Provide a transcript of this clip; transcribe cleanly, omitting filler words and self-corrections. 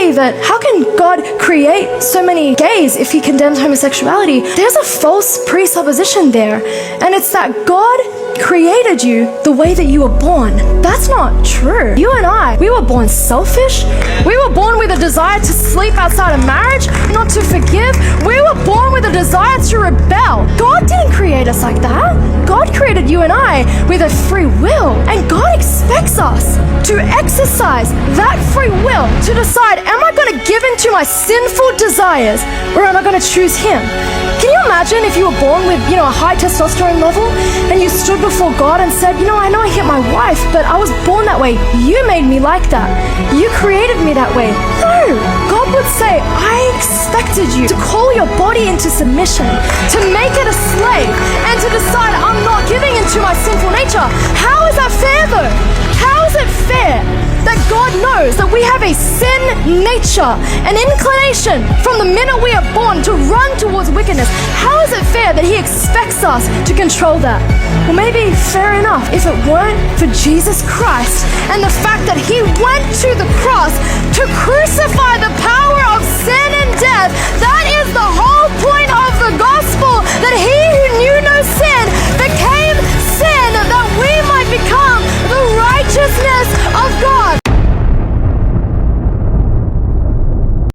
say that how can God create so many gays if he condemns homosexuality? There's a false presupposition there, and it's that God created you the way that you were born. That's not true. You and I, we were born selfish. We were born with a desire to sleep outside of marriage, not to forgive. We were born with a desire to rebel. God didn't create us like that. God created you and I with a free will, and God expects us to exercise that free will to decide, am I going to give into my sinful desires or am I going to choose Him? Can you imagine if you were born with, a high testosterone level and you stood before God and said, I know I hit my wife, but I was born that way. You made me like that. You created me that way. No, God would say, I expected you to call your body into submission, to make it a slave, and to decide I'm not giving into my sinful nature. How is that fair though? How is it fair that God knows that we have a sin nature, an inclination from the minute we are born to run towards wickedness? How is it fair that He expects us to control that? Well, maybe fair enough if it weren't for Jesus Christ and the fact that He went to the cross to